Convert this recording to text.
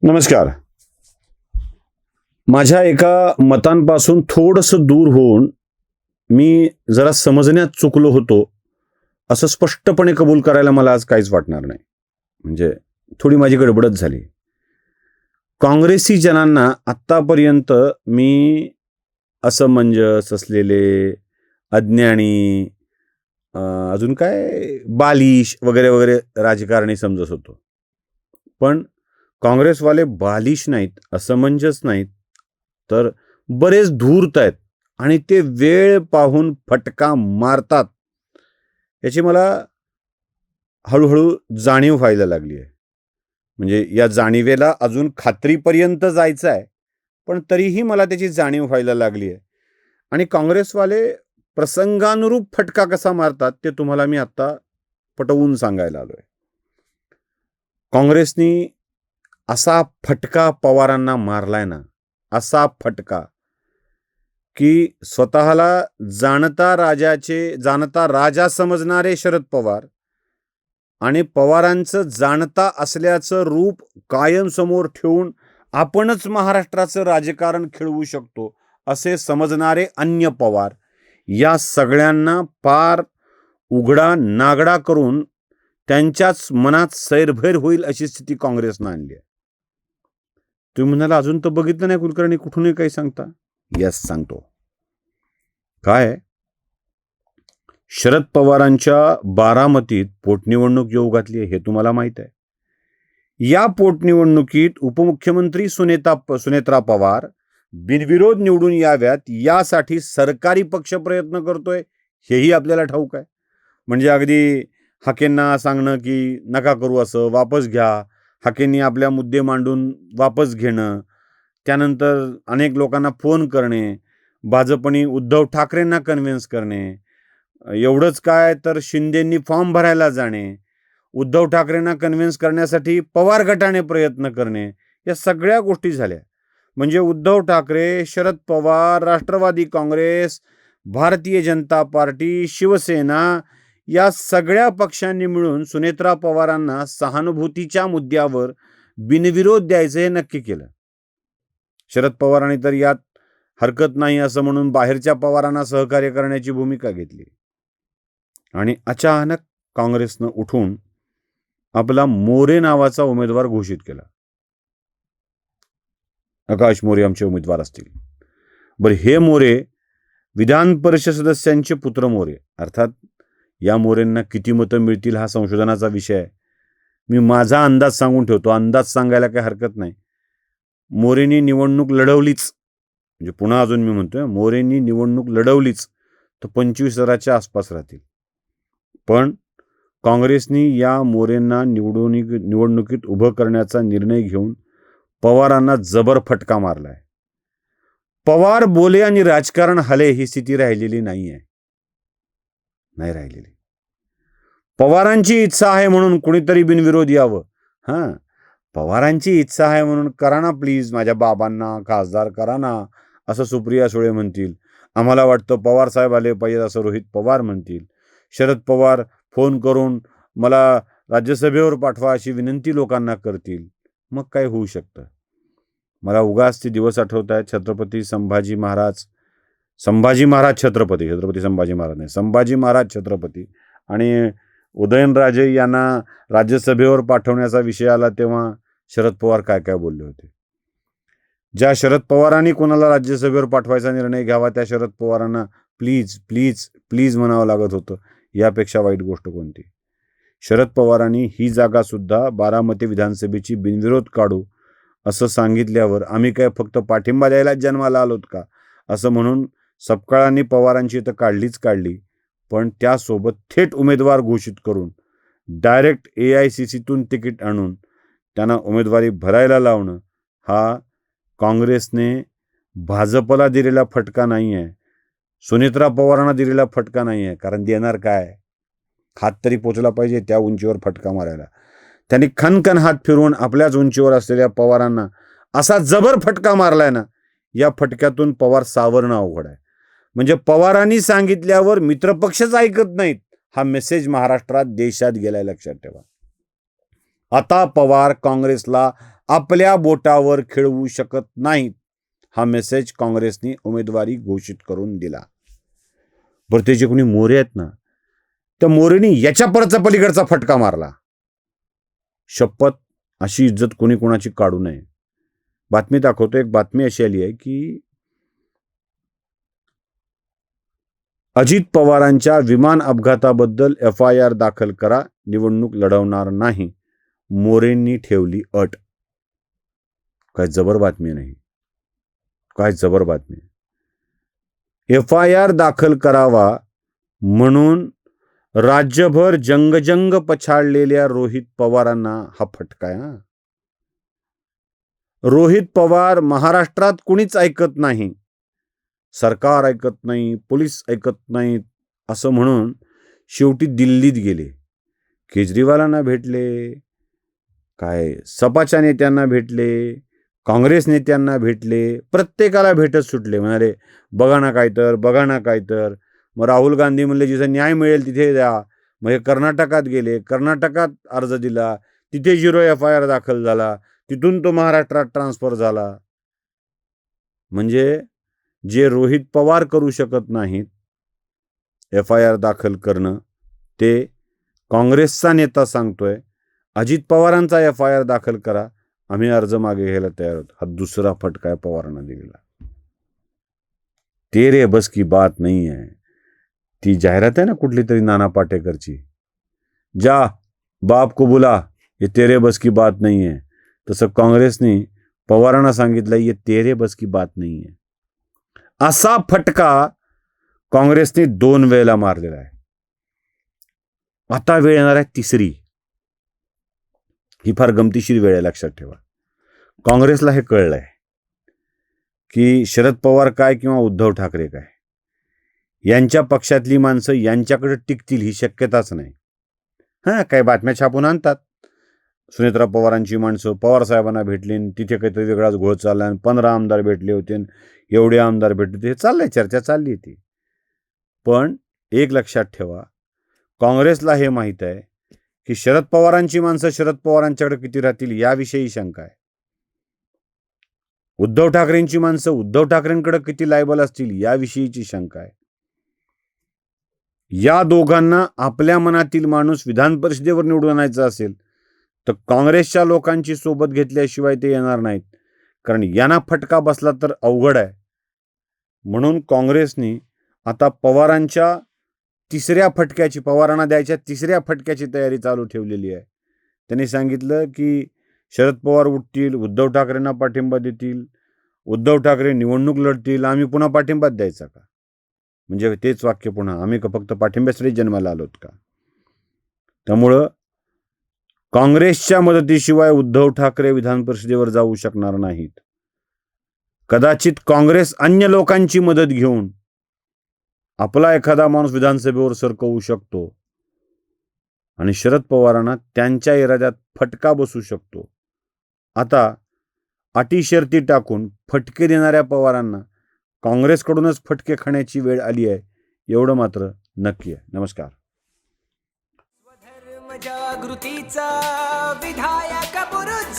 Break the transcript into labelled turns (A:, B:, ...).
A: नमस्कार. माझ्या एका मतांपासून थोडंसं दूर होऊन मी जरा समजण्यात चुकलो होतो असं स्पष्टपणे कबूल करायला मला आज काहीच वाटणार नाही. म्हणजे थोडी माझी गडबडच झाली. काँग्रेसी जनांना आत्तापर्यंत मी असमंजस असलेले, अज्ञानी, अजून काय बालिश वगैरे वगैरे राजकारणी समजत होतो. पण काँग्रेसवाले बालिश नाहीत, असमंजस नाहीत, तर बरेच धूर्त आहेत आणि ते वेळ पाहून फटका मारतात याची मला हळूहळू जाणीव व्हायला लागली आहे. म्हणजे या जाणीवेला अजून खात्रीपर्यंत जायचं आहे, पण तरीही मला त्याची जाणीव व्हायला लागली आहे. आणि काँग्रेसवाले प्रसंगानुरूप फटका कसा मारतात ते तुम्हाला मी आत्ता पटवून सांगायला आलो आहे. काँग्रेसनी असा फटका पवारांना मारलाय ना, असा फटका की स्वतःला जाणता राजा समजणारे शरद पवार आणि पवारांचं जाणता असल्याचं रूप कायम समोर ठेवून आपणच महाराष्ट्राचं राजकारण खेळवू शकतो असे समजणारे अन्य पवार, या सगळ्यांना पार उघडा नागडा करून त्यांच्याच मनात सैरभैर होईल अशी स्थिती काँग्रेसनं आणली आहे. तुम्ही म्हणाला अजून तर बघितलं नाही कुलकर्णी, कुठूनही काही सांगता. यस, सांगतो. काय शरद पवारांच्या बारामतीत पोटनिवडणूक येऊ घातली आहे हे तुम्हाला माहित आहे. या पोटनिवडणुकीत उपमुख्यमंत्री सुनेत्रा पवार बिनविरोध निवडून याव्यात यासाठी सरकारी पक्ष प्रयत्न करतोय हेही आपल्याला ठाऊक आहे. म्हणजे अगदी हाकेंना सांगणं की नका करू असं, वापस घ्या, हाकेंनी आपल्या मुद्दे मांडून वापस घेणं, त्यानंतर अनेक लोकांना फोन करणे, भाजपनी उद्धव ठाकरेंना कन्व्हिन्स करणे, एवढंच काय तर शिंदेंनी फॉर्म भरायला जाणे, उद्धव ठाकरेंना कन्व्हिन्स करण्यासाठी पवार गटाने प्रयत्न करणे, या सगळ्या गोष्टी झाल्या. म्हणजे उद्धव ठाकरे, शरद पवार, राष्ट्रवादी काँग्रेस, भारतीय जनता पार्टी, शिवसेना या सगळ्या पक्षांनी मिळून सुनेत्रा पवारांना सहानुभूतीच्या मुद्द्यावर बिनविरोध द्यायचं हे नक्की केलं. शरद पवारांनी तर यात हरकत नाही असं म्हणून बाहेरच्या पवारांना सहकार्य करण्याची भूमिका घेतली. आणि अचानक काँग्रेसनं उठून आपला मोरे नावाचा उमेदवार घोषित केला. आकाश मोरे आमचे उमेदवार असतील. बरं, हे मोरे विधान परिषद सदस्यांचे पुत्र मोरे, अर्थात या मोरेंना किती मतं मिळतील हा संशोधनाचा विषय आहे. मी माझा अंदाज सांगून ठेवतो, अंदाज सांगायला काही हरकत नाही. मोरेंनी निवडणूक लढवलीच, म्हणजे पुन्हा अजून मी म्हणतोय, मोरेंनी निवडणूक लढवलीच तर 25,000च्या आसपास राहतील. पण काँग्रेसनी या मोरेंना निवडणुकीत उभं करण्याचा निर्णय घेऊन पवारांना जबर फटका मारलाय. पवार बोले आणि राजकारण हले ही स्थिती राहिलेली नाही राहिलेली. पवारांची इच्छा आहे म्हणून कुणीतरी बिनविरोध यावं. पवारांची इच्छा आहे म्हणून करा ना प्लीज, माझ्या बाबांना खासदार करा ना असं सुप्रिया सुळे म्हणतील. आम्हाला वाटतं पवार साहेब आले पाहिजे असं रोहित पवार म्हणतील. शरद पवार फोन करून मला राज्यसभेवर पाठवा अशी विनंती लोकांना करतील. मग काय होऊ शकतं? मला उगाच ते दिवस आठवत आहेत. छत्रपती संभाजी महाराज छत्रपती आणि उदयनराजे यांना राज्यसभेवर पाठवण्याचा विषय आला तेव्हा शरद पवार काय काय बोलले होते. ज्या शरद पवारांनी कोणाला राज्यसभेवर पाठवायचा निर्णय घ्यावा त्या शरद पवारांना प्लीज प्लीज प्लीज म्हणावं लागत होतं. यापेक्षा वाईट गोष्ट कोणती? शरद पवारांनी ही जागा सुद्धा बारामती विधानसभेची बिनविरोध काढू असं सांगितल्यावर आम्ही काय फक्त पाठिंबा द्यायलाच जन्माला आलोत का असं म्हणून सपकाळांनी पवारांची तर काढली, पण त्यासोबत थेट उमेदवार घोषित करून डायरेक्ट AICCतून तिकीट आणून त्यांना उमेदवारी भरायला लावणं हा काँग्रेसने भाजपला दिलेला फटका नाही आहे, सुनेत्रा पवारांना दिलेला फटका नाही आहे. कारण देणार काय? हात तरी पोचला पाहिजे त्या उंचीवर फटका मारायला. त्यांनी खनखन हात फिरवून आपल्याच उंचीवर असलेल्या पवारांना असा जबर फटका मारलाय ना, या फटक्यातून पवार सावरणं अवघड आहे. म्हणजे पवारांनी सांगितल्यावर मित्रपक्षच ऐकत नाहीत हा मेसेज महाराष्ट्रात देशात गेलाय, लक्षात ठेवा. आता पवार काँग्रेसला आपल्या बोटावर खेळवू शकत नाहीत. हा मेसेज काँग्रेसने उमेदवारी घोषित करून दिला. बरं, ते जे कोणी मोरे आहेत ना, त्या मोरेनी याच्या परचा पलीकडचा फटका मारला. शपथ, अशी इज्जत कोणी कोणाची काढू नये. बातमी दाखवतो. एक बातमी अशी आली आहे की अजित पवारांच्या विमान अपघाताबद्दल FIR दाखल करा, निवडणूक लढवणार नाही, मोरेंनी ठेवली अट. काय जबर बातमी नाही, काय जबर बातमी. FIR दाखल करावा म्हणून राज्यभर जंगजंग पछाडलेल्या रोहित पवारांना हा फटका आहे. रोहित पवार महाराष्ट्रात कुणीच ऐकत नाही, सरकार ऐकत नाही, पोलीस ऐकत नाहीत असं म्हणून शेवटी दिल्लीत गेले. केजरीवालांना भेटले, काय सपाच्या नेत्यांना भेटले, काँग्रेस नेत्यांना भेटले, प्रत्येकाला भेटत सुटले. म्हणाले बघा ना काय तर, बघा ना काय तर. मग राहुल गांधी म्हणले जिथे न्याय मिळेल तिथे द्या. मग हे कर्नाटकात गेले, कर्नाटकात अर्ज दिला, तिथे 0 FIR दाखल झाला, तिथून तो महाराष्ट्रात ट्रान्सफर झाला. म्हणजे जे रोहित पवार करू शकत नाहीत FIR दाखल करणं, ते काँग्रेसचा नेता सांगतोय अजित पवारांचा FIR दाखल करा, आम्ही अर्ज मागे घ्यायला तयार आहोत. हा दुसरा फटका आहे पवारांना दिलेला. तेरे बस की बात नाही आहे. ती जाहिरात आहे ना कुठली तरी नाना पाटेकरची, जा बाप को बुला, ये तेरे बस की बात नहीं है. तसं काँग्रेसने पवारांना सांगितलं ये तेरे बस की बात नहीं है. असा फटका काँग्रेसने 2 वेळेला मारलेला आहे. आता वेळ येणार आहे तिसरी. ही फार गमतीशीर वेळ आहे, लक्षात ठेवा. काँग्रेसला हे कळलंय की शरद पवार काय किंवा उद्धव ठाकरे काय, यांच्या पक्षातली माणसं यांच्याकडे टिकतील ही शक्यताच नाही. काय बातम्या छापून आणतात. सुनेत्रा पवारांची माणसं पवार साहेबांना भेटली, तिथे काहीतरी वेगळाच घोळ चालला, आणि 15 आमदार भेटले होते, एवढे आमदार भेटले होते, हे चाललंय, चर्चा चालली होती. पण एक लक्षात ठेवा, काँग्रेसला हे माहीत आहे की शरद पवारांची माणसं शरद पवारांच्याकडे किती राहतील याविषयी शंका आहे. उद्धव ठाकरेंची माणसं उद्धव ठाकरेंकडे किती लायबल असतील याविषयीची शंका आहे. या दोघांना आपल्या मनातील माणूस विधान परिषदेवर निवडून आणायचा असेल तर काँग्रेसच्या लोकांची सोबत घेतल्याशिवाय ते येणार नाहीत, कारण यांना फटका बसला तर अवघड आहे. म्हणून काँग्रेसने आता पवारांच्या तिसऱ्या फटक्याची, पवारांना द्यायच्या तिसऱ्या फटक्याची तयारी चालू ठेवलेली आहे. त्यांनी सांगितलं की शरद पवार उठतील, उद्धव ठाकरेंना पाठिंबा देतील, उद्धव ठाकरे निवडणूक लढतील, आम्ही पुन्हा पाठिंबाच द्यायचा का? म्हणजे तेच वाक्य पुन्हा, आम्ही फक्त पाठिंब्यासाठी जन्माला आलोत का? त्यामुळं काँग्रेसच्या मदतीशिवाय उद्धव ठाकरे विधान परिषदेवर जाऊ शकणार नाहीत. कदाचित काँग्रेस अन्य लोकांची मदत घेऊन आपला एखादा माणूस विधानसभेवर सरकवू शकतो आणि शरद पवारांना त्यांच्या इराद्यात फटका बसू शकतो. आता अटी शर्ती टाकून फटके देणाऱ्या पवारांना काँग्रेसकडूनच फटके खाण्याची वेळ आली आहे, एवढं मात्र नक्की आहे. नमस्कार.
B: जागृतीचा विधायक बुरुज